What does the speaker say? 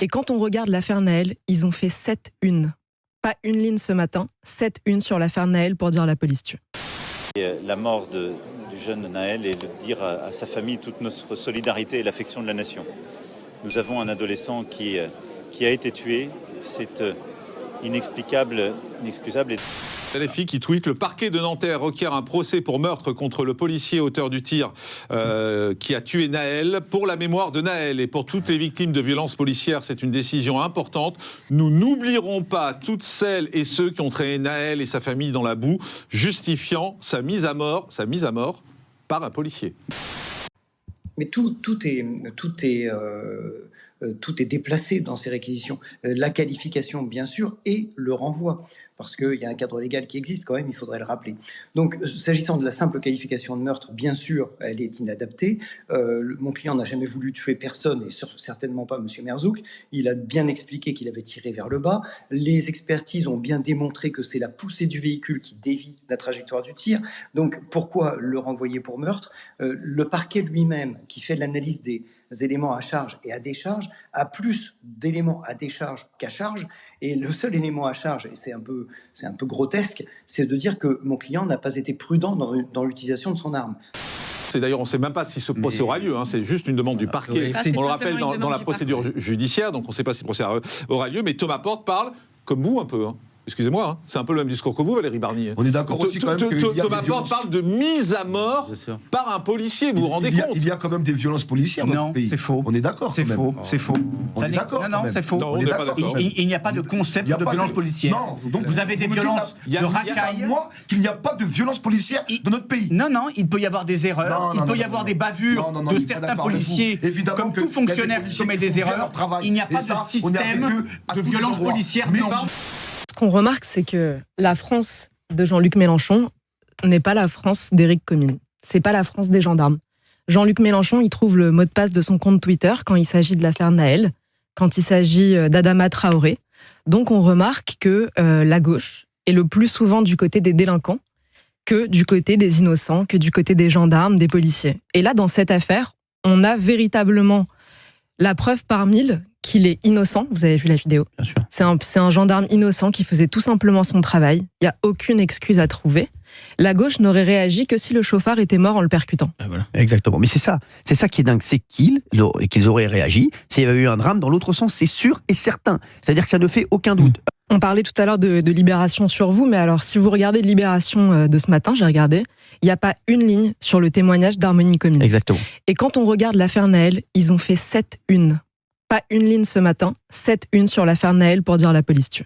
Et quand on regarde l'affaire Nahel, ils ont fait 7 unes. Pas une ligne ce matin, 7 unes sur l'affaire Nahel pour dire la police tue. La mort du jeune Nahel et de dire à sa famille toute notre solidarité et l'affection de la nation. Nous avons un adolescent qui a été tué. C'est inexplicable, inexcusable. LFI qui tweet: le parquet de Nanterre requiert un procès pour meurtre contre le policier auteur du tir qui a tué Nahel. Pour la mémoire de Nahel et pour toutes les victimes de violences policières, c'est une décision importante. Nous n'oublierons pas toutes celles et ceux qui ont traîné Nahel et sa famille dans la boue, justifiant sa mise à mort par un policier. Mais tout est déplacé dans ces réquisitions. La qualification, bien sûr, et le renvoi. Parce qu'il y a un cadre légal qui existe quand même, il faudrait le rappeler. Donc, s'agissant de la simple qualification de meurtre, bien sûr, elle est inadaptée. Mon client n'a jamais voulu tuer personne, et certainement pas M. Merzouk. Il a bien expliqué qu'il avait tiré vers le bas. Les expertises ont bien démontré que c'est la poussée du véhicule qui dévie la trajectoire du tir. Donc, pourquoi le renvoyer pour meurtre ? Le parquet lui-même, qui fait l'analyse des éléments à charge et à décharge, a plus d'éléments à décharge qu'à charge. Et le seul élément à charge, et c'est un peu grotesque, c'est de dire que mon client n'a pas été prudent dans l'utilisation de son arme. C'est d'ailleurs, on ne sait même pas si ce procès aura lieu, hein, c'est juste une demande du parquet. On le rappelle dans la procédure judiciaire, donc on ne sait pas si le procès aura lieu, mais Thomas Porte parle comme vous un peu. Hein. Excusez-moi, hein, c'est un peu le même discours que vous, Valérie Barnier. On est d'accord aussi quand même que Thomas Porte parle de mise à mort par un policier, vous vous rendez compte ? Il y a quand même des violences policières dans notre pays. C'est faux. On est d'accord. C'est faux. C'est faux. On est d'accord. Non, c'est faux. Non, on n'est pas d'accord. Il n'y a pas de concept de violence policière. Non, donc vous avez des violences de racaille. Moi, qu'il n'y a pas de violence policière dans notre pays. Non, il peut y avoir des erreurs. Il peut y avoir des bavures de certains policiers. Comme tout fonctionnaire qui commet des erreurs, il n'y a pas de système de violence policière. Ce qu'on remarque, c'est que la France de Jean-Luc Mélenchon n'est pas la France d'Éric Comines. C'est pas la France des gendarmes. Jean-Luc Mélenchon, il trouve le mot de passe de son compte Twitter quand il s'agit de l'affaire Nahel, quand il s'agit d'Adama Traoré. Donc on remarque que la gauche est le plus souvent du côté des délinquants que du côté des innocents, que du côté des gendarmes, des policiers. Et là, dans cette affaire, on a véritablement la preuve par 1000 qu'il est innocent. Vous avez vu la vidéo. Bien sûr. C'est un gendarme innocent qui faisait tout simplement son travail. Il n'y a aucune excuse à trouver. La gauche n'aurait réagi que si le chauffard était mort en le percutant. Voilà. Exactement. Mais c'est ça qui est dingue, c'est qu'ils auraient réagi s'il y avait eu un drame dans l'autre sens, c'est sûr et certain. C'est-à-dire que ça ne fait aucun doute. On parlait tout à l'heure de Libération sur vous, mais alors si vous regardez Libération de ce matin, j'ai regardé, il n'y a pas une ligne sur le témoignage d'Harmonie Comines. Exactement. Et quand on regarde l'affaire Nahel, ils ont fait 7 unes. Pas une ligne ce matin, 7 unes sur l'affaire Nahel pour dire la police tue.